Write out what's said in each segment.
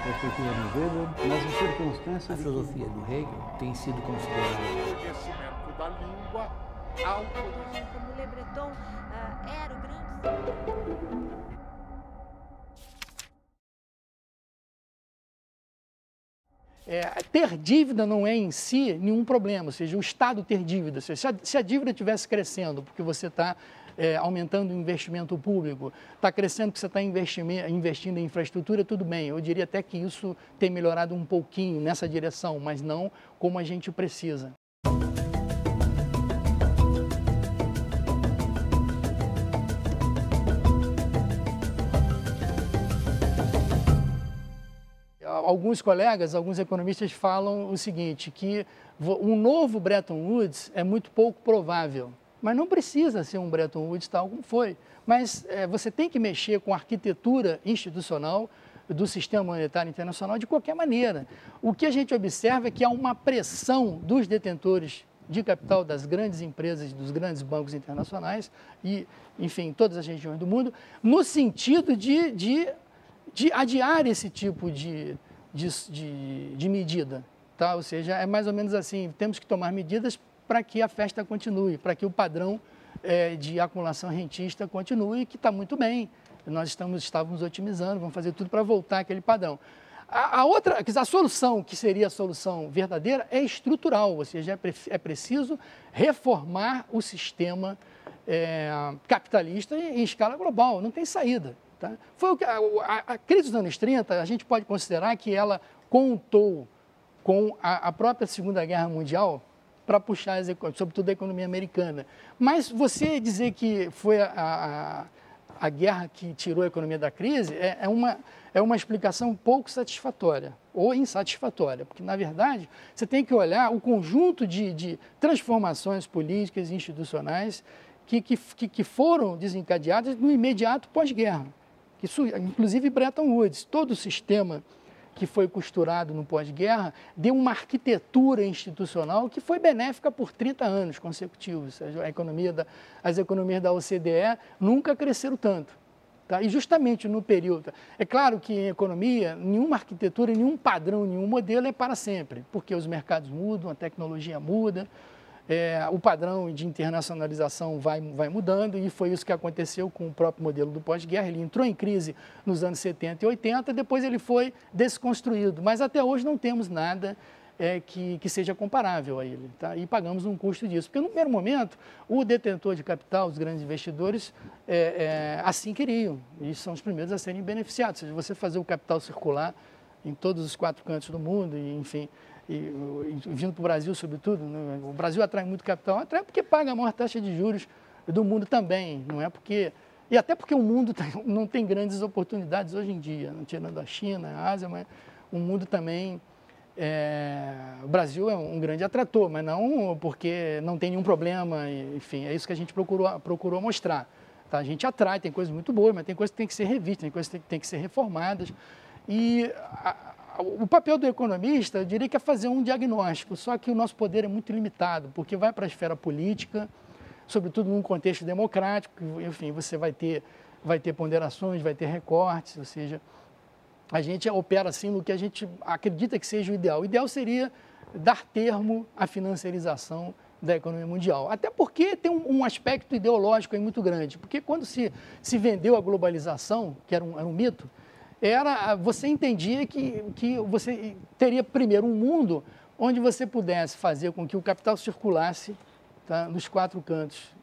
perspectiva de Weber, nas circunstâncias... A filosofia do Hegel tem sido considerada... O conhecimento da língua ao conhecimento. Como Le Breton era o grande... Ter dívida não é em si nenhum problema, ou seja, o Estado ter dívida. Se a dívida estivesse crescendo porque você está aumentando o investimento público, está crescendo porque você está investindo em infraestrutura, tudo bem. Eu diria até que isso tem melhorado um pouquinho nessa direção, mas não como a gente precisa. Alguns colegas, alguns economistas falam o seguinte, que um novo Bretton Woods é muito pouco provável, mas não precisa ser um Bretton Woods tal como foi. Mas você tem que mexer com a arquitetura institucional do sistema monetário internacional de qualquer maneira. O que a gente observa é que há uma pressão dos detentores de capital das grandes empresas, dos grandes bancos internacionais e, enfim, todas as regiões do mundo, no sentido de adiar esse tipo de medida, tá? Ou seja, é mais ou menos assim, temos que tomar medidas para que a festa continue, para que o padrão de acumulação rentista continue, que está muito bem. Nós estávamos otimizando, vamos fazer tudo para voltar àquele padrão. A solução, que seria a solução verdadeira, é estrutural, ou seja, é preciso reformar o sistema capitalista em escala global, não tem saída. Tá? A crise dos anos 30, a gente pode considerar que ela contou com a própria Segunda Guerra Mundial para puxar, sobretudo, a economia americana. Mas você dizer que foi a guerra que tirou a economia da crise é uma explicação pouco satisfatória ou insatisfatória, porque, na verdade, você tem que olhar o conjunto de transformações políticas e institucionais que foram desencadeadas no imediato pós-guerra. Inclusive Bretton Woods, todo o sistema que foi costurado no pós-guerra deu uma arquitetura institucional que foi benéfica por 30 anos consecutivos. As economias da OCDE nunca cresceram tanto. Tá? E justamente no período... É claro que em economia, nenhuma arquitetura, nenhum padrão, nenhum modelo é para sempre, porque os mercados mudam, a tecnologia muda, o padrão de internacionalização vai mudando, e foi isso que aconteceu com o próprio modelo do pós-guerra. Ele entrou em crise nos anos 70 e 80, depois ele foi desconstruído, mas até hoje não temos nada que seja comparável a ele, tá? E pagamos um custo disso, porque no primeiro momento o detentor de capital, os grandes investidores, assim queriam, e são os primeiros a serem beneficiados. Ou seja, você fazer o capital circular em todos os 4 cantos do mundo, e, enfim... E vindo para o Brasil, sobretudo, né? O Brasil atrai muito capital, atrai porque paga a maior taxa de juros do mundo também, não é porque... E até porque o mundo não tem grandes oportunidades hoje em dia, não tirando a China, a Ásia, mas o mundo também... O Brasil é um grande atrator, mas não porque não tem nenhum problema, enfim, é isso que a gente procurou mostrar. Tá? A gente atrai, tem coisas muito boas, mas tem coisas que tem que ser revistas, tem coisas que tem que ser reformadas. E... O papel do economista, eu diria que é fazer um diagnóstico, só que o nosso poder é muito limitado, porque vai para a esfera política, sobretudo num contexto democrático, enfim, você vai ter ponderações, vai ter recortes, ou seja, a gente opera assim no que a gente acredita que seja o ideal. O ideal seria dar termo à financiarização da economia mundial, até porque tem um aspecto ideológico aí muito grande, porque quando se vendeu a globalização, que era um mito, você entendia que você teria primeiro um mundo onde você pudesse fazer com que o capital circulasse, tá, nos 4 cantos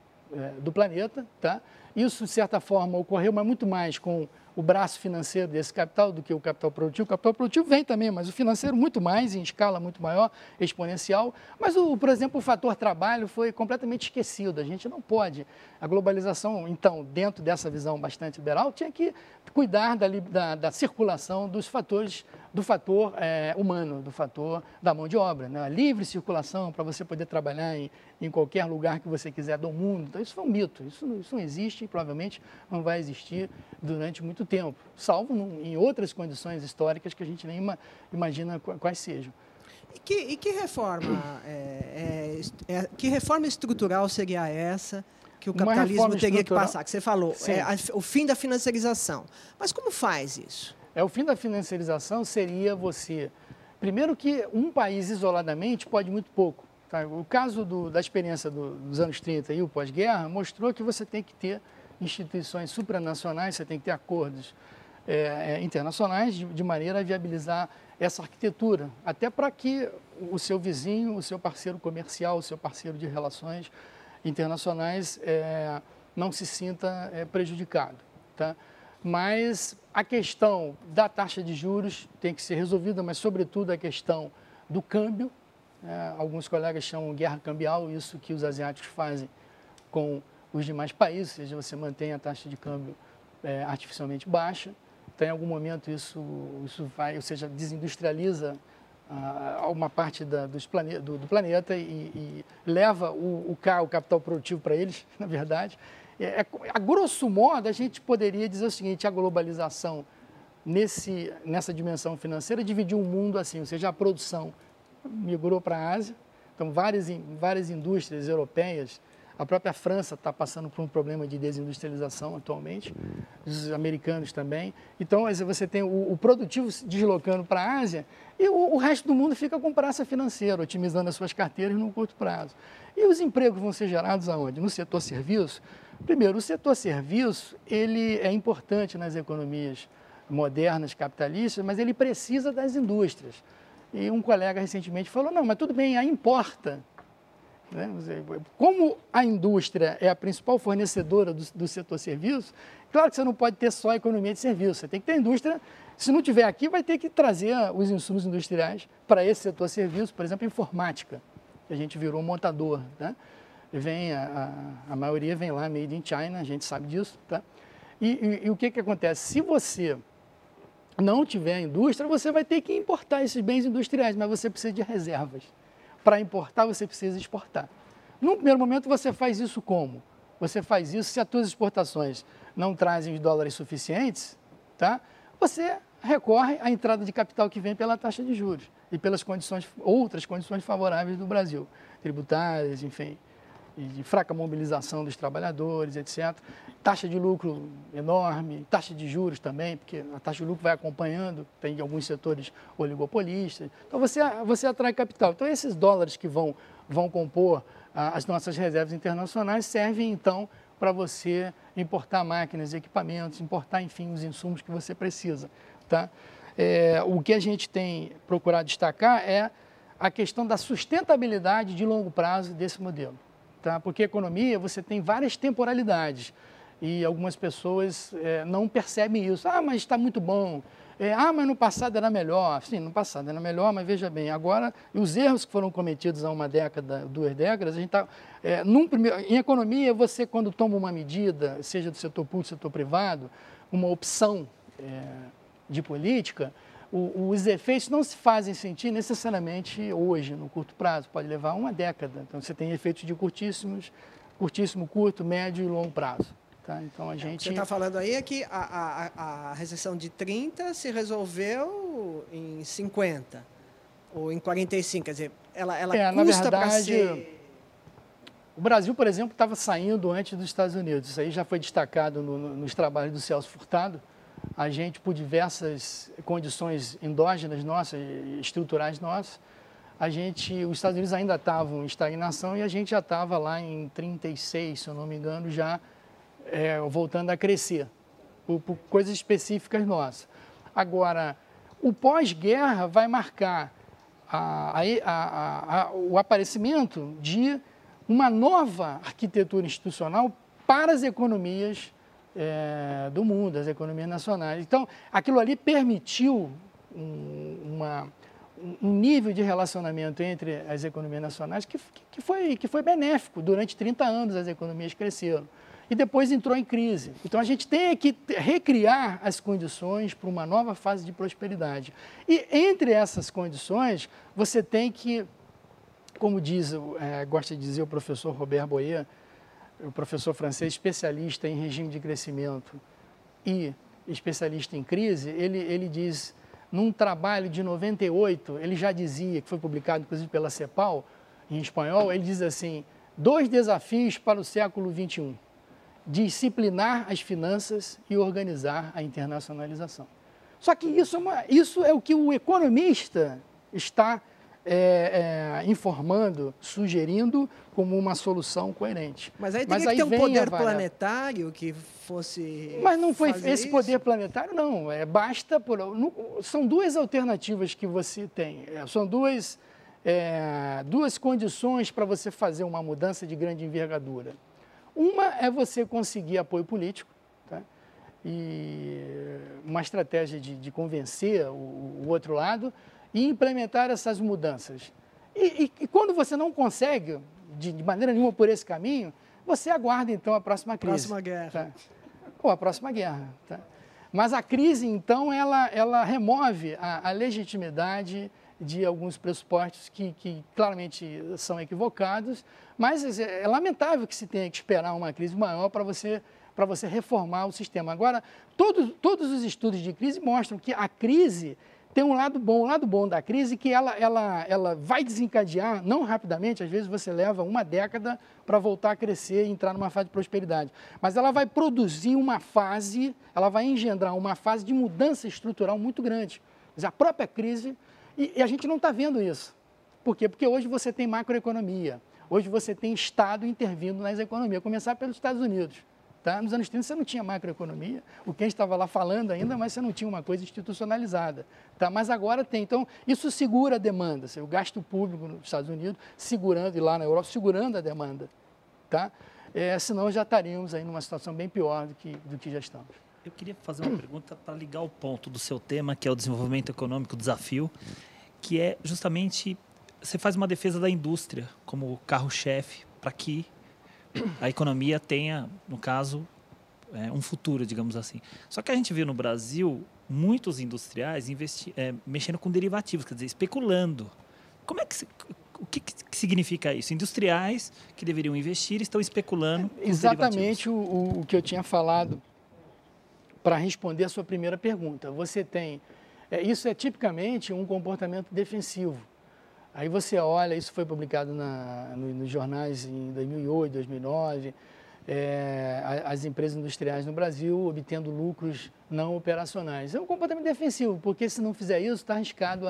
do planeta. Tá? Isso, de certa forma, ocorreu, mas muito mais com o braço financeiro desse capital do que o capital produtivo. O capital produtivo vem também, mas o financeiro muito mais, em escala muito maior, exponencial. Mas, por exemplo, o fator trabalho foi completamente esquecido. A gente não pode. A globalização, então, dentro dessa visão bastante liberal, tinha que cuidar da circulação dos fatores, do fator humano, do fator da mão de obra, né? A livre circulação para você poder trabalhar em qualquer lugar que você quiser do mundo. Então, isso foi um mito. Isso não existe e provavelmente não vai existir durante muito tempo, salvo em outras condições históricas que a gente nem imagina quais sejam. E que reforma estrutural seria essa que o capitalismo teria que passar? Que você falou, o fim da financiarização. Mas como faz isso? O fim da financiarização seria você... Primeiro que um país isoladamente pode muito pouco. Tá? O caso da experiência dos anos 30 e o pós-guerra mostrou que você tem que ter instituições supranacionais, você tem que ter acordos internacionais de maneira a viabilizar essa arquitetura, até para que o seu vizinho, o seu parceiro comercial, o seu parceiro de relações internacionais não se sinta prejudicado. Tá? Mas a questão da taxa de juros tem que ser resolvida, mas sobretudo a questão do câmbio. Alguns colegas chamam guerra cambial, isso que os asiáticos fazem com os demais países, ou seja, você mantém a taxa de câmbio artificialmente baixa. Então, em algum momento, isso vai, ou seja, desindustrializa uma parte do planeta e leva o capital produtivo para eles, na verdade. A grosso modo, a gente poderia dizer o seguinte: a globalização nessa dimensão financeira dividiu o mundo assim, ou seja, a produção migrou para a Ásia. Então, várias indústrias europeias, a própria França está passando por um problema de desindustrialização atualmente, os americanos também. Então, você tem o produtivo se deslocando para a Ásia e o resto do mundo fica com praça financeira, otimizando as suas carteiras no curto prazo. E os empregos vão ser gerados aonde? No setor serviço. Primeiro, o setor serviço, ele é importante nas economias modernas, capitalistas, mas ele precisa das indústrias. E um colega recentemente falou, não, mas tudo bem, aí importa. Né? Como a indústria é a principal fornecedora do setor serviço, claro que você não pode ter só a economia de serviço, você tem que ter a indústria. Se não tiver aqui, vai ter que trazer os insumos industriais para esse setor serviço, por exemplo, a informática, que a gente virou montador, né? A maioria vem lá, made in China, a gente sabe disso. Tá? E o que acontece? Se você não tiver indústria, você vai ter que importar esses bens industriais, mas você precisa de reservas. Para importar, você precisa exportar. Num primeiro momento, você faz isso como? Você faz isso se as suas exportações não trazem os dólares suficientes, tá? Você recorre à entrada de capital que vem pela taxa de juros e pelas outras condições favoráveis do Brasil, tributárias, enfim, e de fraca mobilização dos trabalhadores, etc. Taxa de lucro enorme, taxa de juros também, porque a taxa de lucro vai acompanhando, tem alguns setores oligopolistas. Então, você atrai capital. Então, esses dólares que vão compor as nossas reservas internacionais servem, então, para você importar máquinas, equipamentos, importar, enfim, os insumos que você precisa. Tá? O que a gente tem procurado destacar é a questão da sustentabilidade de longo prazo desse modelo. Tá? Porque a economia, você tem várias temporalidades e algumas pessoas não percebem isso. Ah, mas está muito bom. Mas no passado era melhor. Sim, no passado era melhor, mas veja bem, agora, os erros que foram cometidos há uma década, 2 décadas, a gente está... em economia, você quando toma uma medida, seja do setor público, setor privado, uma opção de política, os efeitos não se fazem sentir necessariamente hoje, no curto prazo, pode levar uma década. Então, você tem efeitos de curtíssimo, curto, médio e longo prazo. Tá? Então, a gente... Você está falando aí que a recessão de 30 se resolveu em 50 ou em 45, quer dizer, ela custa para ser... O Brasil, por exemplo, estava saindo antes dos Estados Unidos. Isso aí já foi destacado nos trabalhos do Celso Furtado. A gente, por diversas condições endógenas nossas, estruturais nossas, os Estados Unidos ainda estavam em estagnação e a gente já estava lá em 36, se eu não me engano, já voltando a crescer, por coisas específicas nossas. Agora, o pós-guerra vai marcar o aparecimento de uma nova arquitetura institucional para as economias do mundo, as economias nacionais. Então, aquilo ali permitiu um nível de relacionamento entre as economias nacionais que foi benéfico. Durante 30 anos as economias cresceram e depois entrou em crise. Então, a gente tem que recriar as condições para uma nova fase de prosperidade. E entre essas condições, você tem que, como gosta de dizer o professor Robert Boyer, o professor francês especialista em regime de crescimento e especialista em crise, ele diz, num trabalho de 98, ele já dizia, que foi publicado inclusive pela CEPAL, em espanhol, ele diz assim, 2 desafios para o século XXI, disciplinar as finanças e organizar a internacionalização. Só que isso é o que o economista está informando, sugerindo como uma solução coerente. Mas aí teria que ter um poder planetário que fosse. Mas não foi esse poder planetário, não. Basta são duas alternativas que você tem. São duas condições para você fazer uma mudança de grande envergadura. Uma é você conseguir apoio político, tá? E uma estratégia de convencer o outro lado e implementar essas mudanças. E quando você não consegue, de maneira nenhuma por esse caminho, você aguarda, então, a próxima crise. Próxima guerra. Tá? Ou a próxima guerra. Tá? Mas a crise, então, ela remove a legitimidade de alguns pressupostos que claramente são equivocados, mas é lamentável que se tenha que esperar uma crise maior para você reformar o sistema. Agora, todos os estudos de crise mostram que a crise tem um lado bom. O lado bom da crise é que ela vai desencadear, não rapidamente, às vezes você leva uma década para voltar a crescer e entrar numa fase de prosperidade. Mas ela vai produzir ela vai engendrar uma fase de mudança estrutural muito grande. Quer dizer, a própria crise, e a gente não está vendo isso. Por quê? Porque hoje você tem macroeconomia, hoje você tem Estado intervindo nas economias, a começar pelos Estados Unidos. Tá? Nos anos 30 você não tinha macroeconomia, o Keynes estava lá falando ainda, mas você não tinha uma coisa institucionalizada. Tá? Mas agora tem. Então, isso segura a demanda, o gasto público nos Estados Unidos segurando, e lá na Europa, segurando a demanda. Tá? Senão já estaríamos aí numa situação bem pior do que já estamos. Eu queria fazer uma pergunta para ligar o ponto do seu tema, que é o desenvolvimento econômico, o desafio, que é justamente, você faz uma defesa da indústria como carro-chefe para que a economia tenha, no caso, um futuro, digamos assim. Só que a gente viu no Brasil muitos industriais mexendo com derivativos, quer dizer, especulando. O que significa isso? Industriais que deveriam investir estão especulando com exatamente o que eu tinha falado para responder a sua primeira pergunta. Você tem... isso é tipicamente um comportamento defensivo. Aí você olha, isso foi publicado nos jornais em 2008, 2009, as empresas industriais no Brasil obtendo lucros não operacionais. É um comportamento defensivo, porque se não fizer isso, está arriscado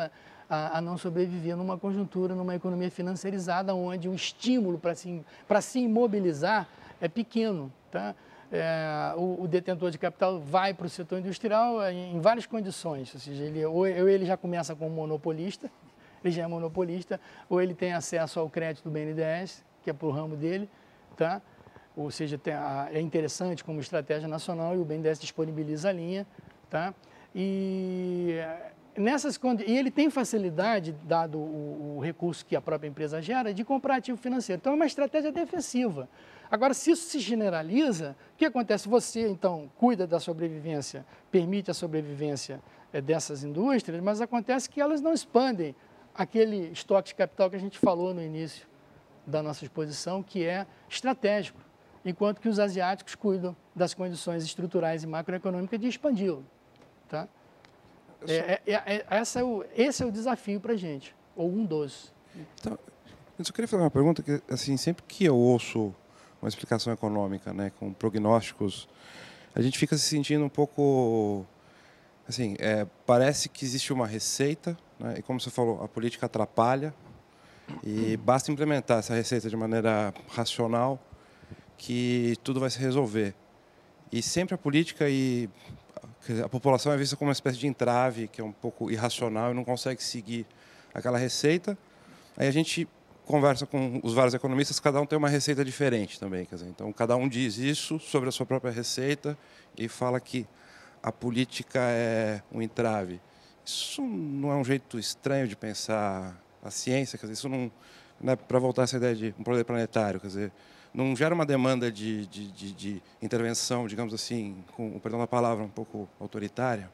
a não sobreviver numa conjuntura, numa economia financiarizada, onde o estímulo para se imobilizar é pequeno. Tá? O detentor de capital vai para o setor industrial em várias condições, ou seja, ele já começa como monopolista, ele já é monopolista, ou ele tem acesso ao crédito do BNDES, que é para o ramo dele, tá? Ou seja, é interessante como estratégia nacional e o BNDES disponibiliza a linha, tá? E ele tem facilidade, dado o recurso que a própria empresa gera, de comprar ativo financeiro. Então, é uma estratégia defensiva. Agora, se isso se generaliza, o que acontece? Você, então, cuida da sobrevivência, permite a sobrevivência dessas indústrias, mas acontece que elas não expandem aquele estoque de capital que a gente falou no início da nossa exposição, que é estratégico, enquanto que os asiáticos cuidam das condições estruturais e macroeconômicas de expandi-lo. Tá? Esse é o desafio para a gente, ou um dos. Então, eu só queria fazer uma pergunta, que assim, sempre que eu ouço uma explicação econômica, né, com prognósticos, a gente fica se sentindo um pouco... Assim, parece que existe uma receita, né, e como você falou, a política atrapalha, e basta implementar essa receita de maneira racional que tudo vai se resolver. E sempre a política a população é vista como uma espécie de entrave, que é um pouco irracional e não consegue seguir aquela receita. Aí a gente conversa com os vários economistas, cada um tem uma receita diferente também. Quer dizer, então, cada um diz isso sobre a sua própria receita e fala que a política é um entrave. Isso não é um jeito estranho de pensar a ciência? Quer dizer, isso não é para voltar a essa ideia de um poder planetário, quer dizer, não gera uma demanda de intervenção, digamos assim, com o perdão da palavra, um pouco autoritária?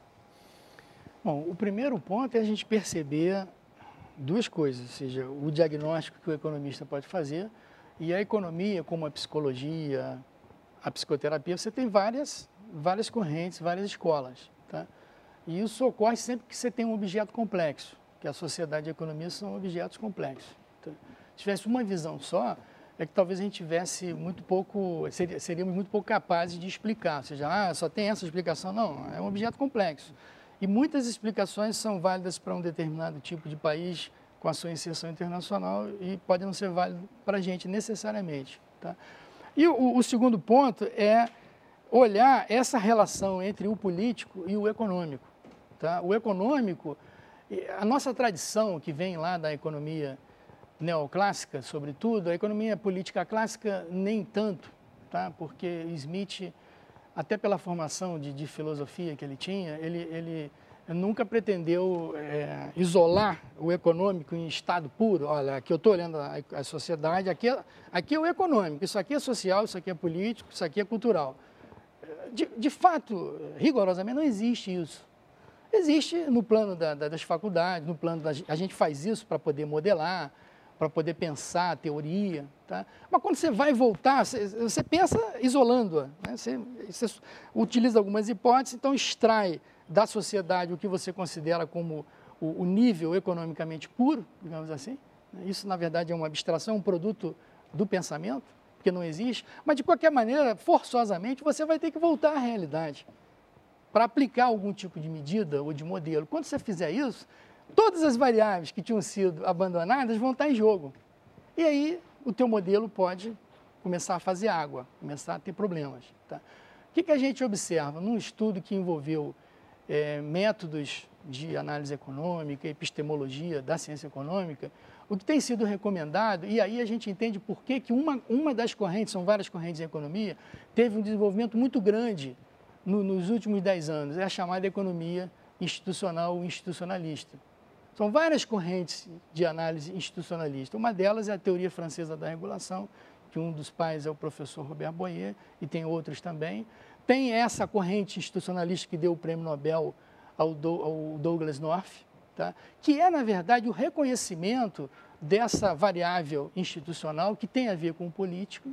Bom, o primeiro ponto é a gente perceber duas coisas, ou seja, o diagnóstico que o economista pode fazer e a economia, como a psicologia, a psicoterapia, você tem várias correntes, várias escolas. Tá? E isso ocorre sempre que você tem um objeto complexo, que a sociedade e a economia são objetos complexos. Tá? Se tivesse uma visão só, é que talvez a gente tivesse seríamos muito pouco capazes de explicar. Ou seja, só tem essa explicação. Não, é um objeto complexo. E muitas explicações são válidas para um determinado tipo de país com a sua inserção internacional e podem não ser válidas para a gente necessariamente. Tá? E o segundo ponto é olhar essa relação entre o político e o econômico. Tá? O econômico, a nossa tradição que vem lá da economia neoclássica, sobretudo, a economia política clássica nem tanto, tá? Porque Smith, até pela formação de filosofia que ele tinha, ele nunca pretendeu isolar o econômico em estado puro. Olha, aqui eu estou olhando a sociedade, aqui é o econômico, isso aqui é social, isso aqui é político, isso aqui é cultural. De fato, rigorosamente, não existe isso. Existe no plano das faculdades, no plano a gente faz isso para poder modelar, para poder pensar a teoria, tá? Mas quando você vai voltar, você pensa isolando-a, né? Você utiliza algumas hipóteses, então extrai da sociedade o que você considera como o nível economicamente puro, digamos assim. Isso, na verdade, é uma abstração, um produto do pensamento, que não existe, mas, de qualquer maneira, forçosamente, você vai ter que voltar à realidade para aplicar algum tipo de medida ou de modelo. Quando você fizer isso, todas as variáveis que tinham sido abandonadas vão estar em jogo. E aí o teu modelo pode começar a fazer água, começar a ter problemas. Tá? O que a gente observa? Num estudo que envolveu métodos de análise econômica, epistemologia da ciência econômica, o que tem sido recomendado, e aí a gente entende por que uma das correntes, são várias correntes em economia, teve um desenvolvimento muito grande nos últimos 10 anos, é a chamada economia institucional ou institucionalista. São várias correntes de análise institucionalista. Uma delas é a teoria francesa da regulação, que um dos pais é o professor Robert Boyer, e tem outros também. Tem essa corrente institucionalista que deu o prêmio Nobel ao Douglas North, tá? Que é, na verdade, o reconhecimento dessa variável institucional que tem a ver com o político,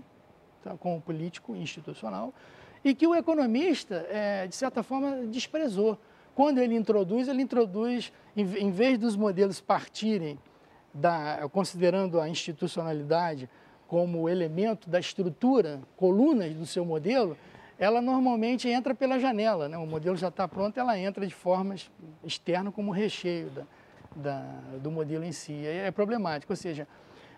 tá? Com o político institucional, e que o economista, de certa forma, desprezou. Quando ele introduz, em vez dos modelos partirem, considerando a institucionalidade como elemento da estrutura, colunas do seu modelo, ela normalmente entra pela janela, né? O modelo já está pronto, ela entra de formas externas como recheio do modelo em si. É problemático, ou seja,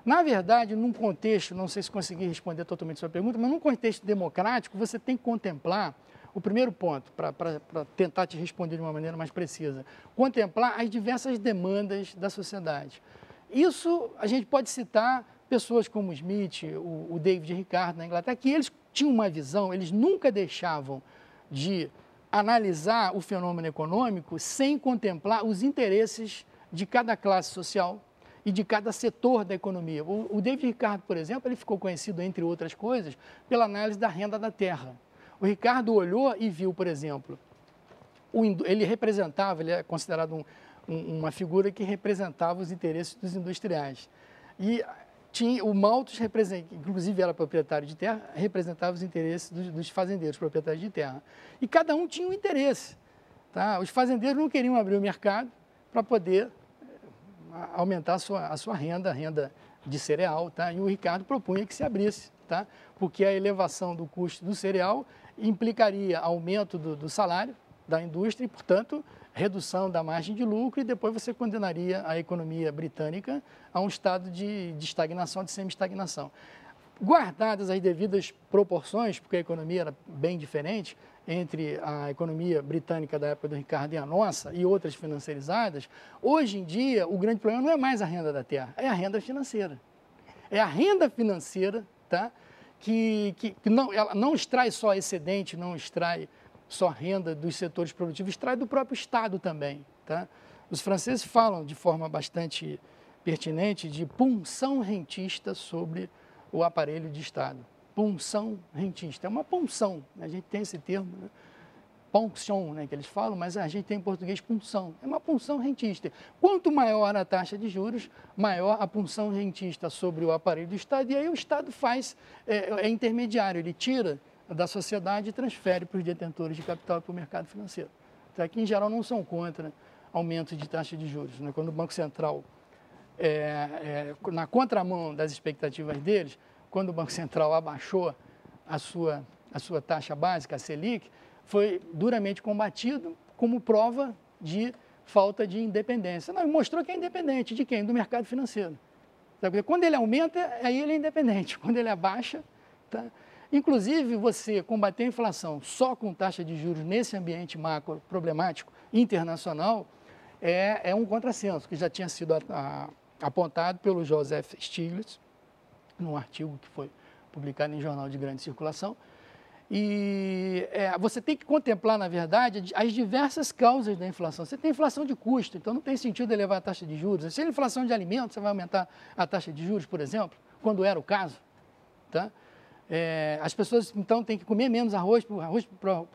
na verdade, num contexto, não sei se consegui responder totalmente a sua pergunta, mas num contexto democrático, você tem que contemplar, o primeiro ponto, para tentar te responder de uma maneira mais precisa, contemplar as diversas demandas da sociedade. Isso, a gente pode citar pessoas como Smith, o David Ricardo na Inglaterra, que eles tinham uma visão, eles nunca deixavam de analisar o fenômeno econômico sem contemplar os interesses de cada classe social e de cada setor da economia. O David Ricardo, por exemplo, ele ficou conhecido, entre outras coisas, pela análise da renda da terra. O Ricardo olhou e viu, por exemplo, ele é considerado uma figura que representava os interesses dos industriais. E o Malthus, inclusive era proprietário de terra, representava os interesses dos fazendeiros, proprietários de terra. E cada um tinha um interesse. Tá? Os fazendeiros não queriam abrir o mercado para poder aumentar a sua renda, a renda de cereal, tá? E o Ricardo propunha que se abrisse, tá? Porque a elevação do custo do cereal implicaria aumento do salário da indústria e, portanto, redução da margem de lucro, e depois você condenaria a economia britânica a um estado de estagnação, de semi-estagnação. Guardadas as devidas proporções, porque a economia era bem diferente entre a economia britânica da época do Ricardo e a nossa, e outras financiarizadas, hoje em dia o grande problema não é mais a renda da terra, é a renda financeira. É a renda financeira, tá? que ela não extrai só excedente, não extrai só renda dos setores produtivos, extrai do próprio Estado também. Tá? Os franceses falam de forma bastante pertinente de punção rentista sobre o aparelho de Estado. Punção rentista. É uma punção, né? A gente tem esse termo, né? Ponction, né, que eles falam, mas a gente tem em português punção. É uma punção rentista. Quanto maior a taxa de juros, maior a punção rentista sobre o aparelho do Estado, e aí o Estado é intermediário, ele tira da sociedade e transfere para os detentores de capital e para o mercado financeiro. Então, que, em geral, não são contra aumento de taxa de juros. Né? Quando o Banco Central, na contramão das expectativas deles, quando o Banco Central abaixou a sua taxa básica, a Selic, foi duramente combatido como prova de falta de independência. Não, mostrou que é independente. De quem? Do mercado financeiro. Sabe? Quando ele aumenta, aí ele é independente. Quando ele abaixa... Tá? Inclusive, você combater a inflação só com taxa de juros nesse ambiente macro problemático internacional é um contrassenso, que já tinha sido apontado pelo Joseph Stiglitz, num artigo que foi publicado em jornal de grande circulação. E você tem que contemplar, na verdade, as diversas causas da inflação. Você tem inflação de custo, então não tem sentido elevar a taxa de juros. Se é inflação de alimentos, você vai aumentar a taxa de juros, por exemplo, quando era o caso, tá? As pessoas, então, têm que comer menos arroz para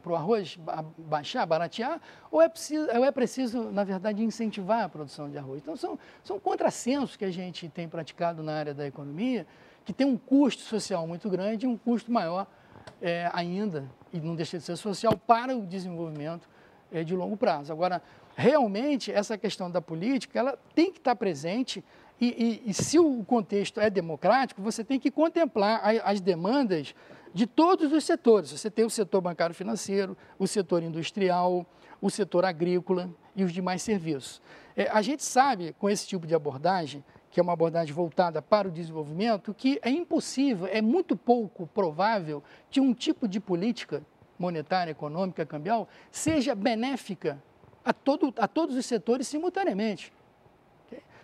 o arroz baixar, baratear, ou é preciso, na verdade, incentivar a produção de arroz. Então, são contrassensos que a gente tem praticado na área da economia, que tem um custo social muito grande e um custo maior ainda, e não deixa de ser social, para o desenvolvimento de longo prazo. Agora, realmente, essa questão da política, ela tem que estar presente. E se o contexto é democrático, você tem que contemplar as demandas de todos os setores. Você tem o setor bancário financeiro, o setor industrial, o setor agrícola e os demais serviços. A gente sabe, com esse tipo de abordagem, que é uma abordagem voltada para o desenvolvimento, que é impossível, é muito pouco provável que um tipo de política monetária, econômica, cambial, seja benéfica a todos os setores simultaneamente.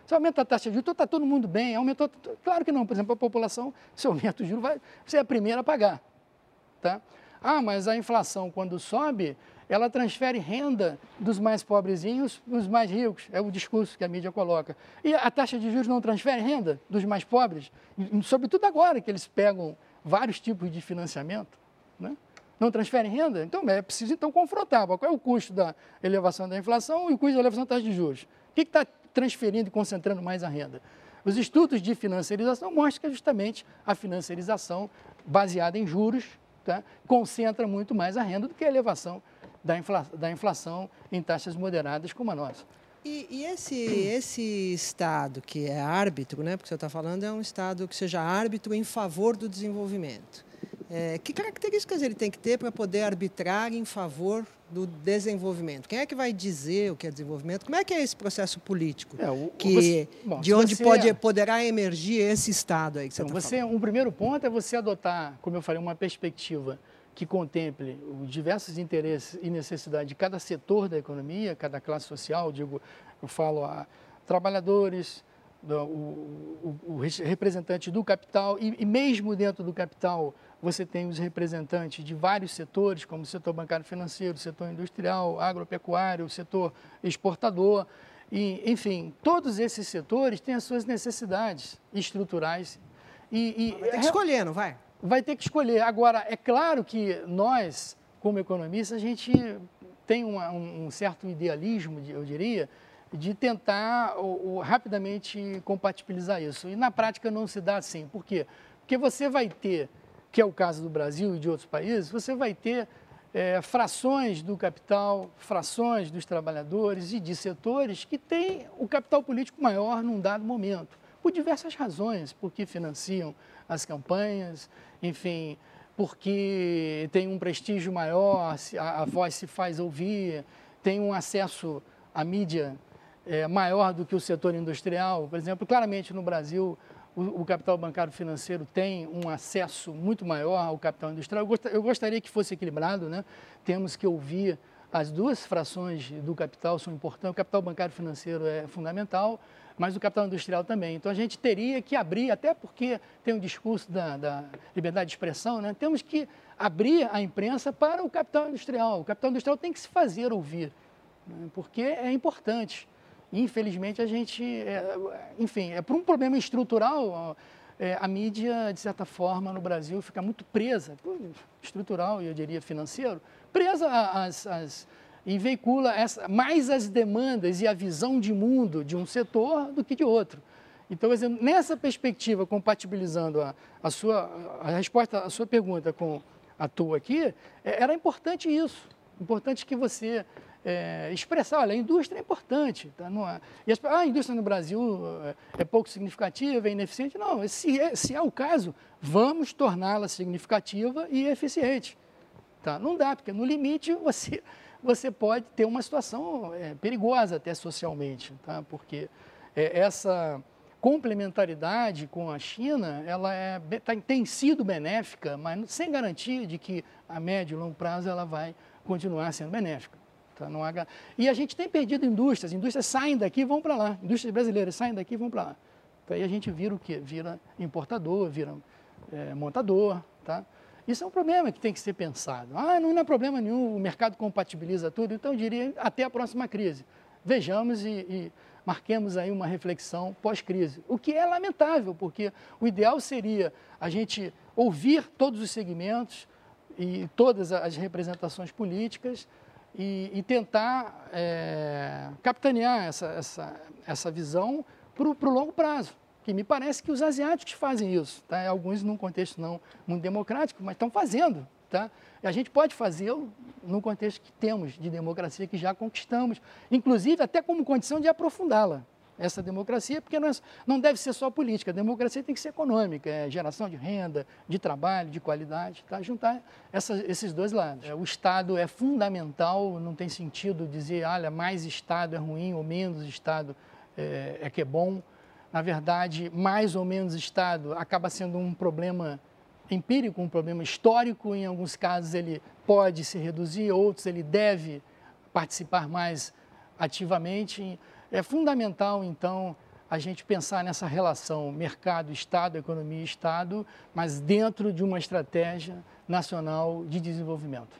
Se aumenta a taxa de juros, então está todo mundo bem, aumentou... Claro que não, por exemplo, a população, se aumenta o juro, você é a primeira a pagar. Tá? Mas a inflação, quando sobe, ela transfere renda dos mais pobrezinhos para os mais ricos, é o discurso que a mídia coloca. E a taxa de juros não transfere renda dos mais pobres, sobretudo agora que eles pegam vários tipos de financiamento, né? Não transferem renda? Então, é preciso confrontar qual é o custo da elevação da inflação e o custo da elevação da taxa de juros. O que está transferindo e concentrando mais a renda? Os estudos de financiarização mostram que justamente a financiarização baseada em juros, tá, concentra muito mais a renda do que a elevação da inflação em taxas moderadas como a nossa. E esse Estado que é árbitro, né, porque você está falando, é um Estado que seja árbitro em favor do desenvolvimento. Que características ele tem que ter para poder arbitrar em favor do desenvolvimento? Quem é que vai dizer o que é desenvolvimento? Como é que é esse processo político? De onde poderá emergir esse Estado aí que você está falando? Um primeiro ponto é você adotar, como eu falei, uma perspectiva que contemple os diversos interesses e necessidades de cada setor da economia, cada classe social, eu falo a trabalhadores, o representante do capital e mesmo dentro do capital você tem os representantes de vários setores, como o setor bancário financeiro, o setor industrial, agropecuário, o setor exportador, e, enfim, todos esses setores têm as suas necessidades estruturais. Vai ter que escolher, não vai? Vai ter que escolher. Agora, é claro que nós, como economistas, a gente tem um certo idealismo, eu diria, de tentar rapidamente compatibilizar isso. E na prática não se dá assim. Por quê? Porque você vai ter, que é o caso do Brasil e de outros países, você vai ter frações do capital, frações dos trabalhadores e de setores que têm o capital político maior num dado momento, por diversas razões, porque financiam as campanhas, enfim, porque tem um prestígio maior, a voz se faz ouvir, tem um acesso à mídia maior do que o setor industrial. Por exemplo, claramente no Brasil, o capital bancário financeiro tem um acesso muito maior ao capital industrial. Eu gostaria que fosse equilibrado, né? Temos que ouvir as duas frações do capital, são importantes. O capital bancário financeiro é fundamental, mas o capital industrial também. Então, a gente teria que abrir, até porque tem um discurso da liberdade de expressão, né? Temos que abrir a imprensa para o capital industrial. O capital industrial tem que se fazer ouvir, né? Porque é importante. Infelizmente, a gente, enfim, por um problema estrutural, a mídia, de certa forma, no Brasil, fica muito presa, estrutural e eu diria financeiro, presa e veicula mais as demandas e a visão de mundo de um setor do que de outro. Então, nessa perspectiva, compatibilizando a resposta à sua pergunta com a tua aqui, era importante isso, importante que você expressar, olha, a indústria é importante. Tá? A indústria no Brasil é pouco significativa, é ineficiente. Não, se é o caso, vamos torná-la significativa e eficiente. Tá? Não dá, porque no limite você pode ter uma situação perigosa até socialmente, tá? Porque essa complementaridade com a China, ela tem sido benéfica, mas sem garantia de que a médio e longo prazo ela vai continuar sendo benéfica. Tá? Não há... E a gente tem perdido indústrias saem daqui e vão para lá, indústrias brasileiras saem daqui e vão para lá. Então, aí a gente vira o quê? Vira importador, vira montador, tá? Isso é um problema que tem que ser pensado. Não é problema nenhum, o mercado compatibiliza tudo, então eu diria até a próxima crise. Vejamos e marquemos aí uma reflexão pós-crise. O que é lamentável, porque o ideal seria a gente ouvir todos os segmentos e todas as representações políticas e tentar capitanear essa visão para o longo prazo. Que me parece que os asiáticos fazem isso, tá? Alguns num contexto não muito democrático, mas estão fazendo, tá? E a gente pode fazê-lo no contexto que temos de democracia, que já conquistamos, inclusive até como condição de aprofundá-la, essa democracia, porque não deve ser só política, a democracia tem que ser econômica, geração de renda, de trabalho, de qualidade, tá? Juntar esses dois lados. O Estado é fundamental, não tem sentido dizer, olha, mais Estado é ruim ou menos Estado que é bom. Na verdade, mais ou menos Estado acaba sendo um problema empírico, um problema histórico. Em alguns casos ele pode se reduzir, outros ele deve participar mais ativamente. É fundamental, então, a gente pensar nessa relação mercado-Estado, economia-Estado, mas dentro de uma estratégia nacional de desenvolvimento.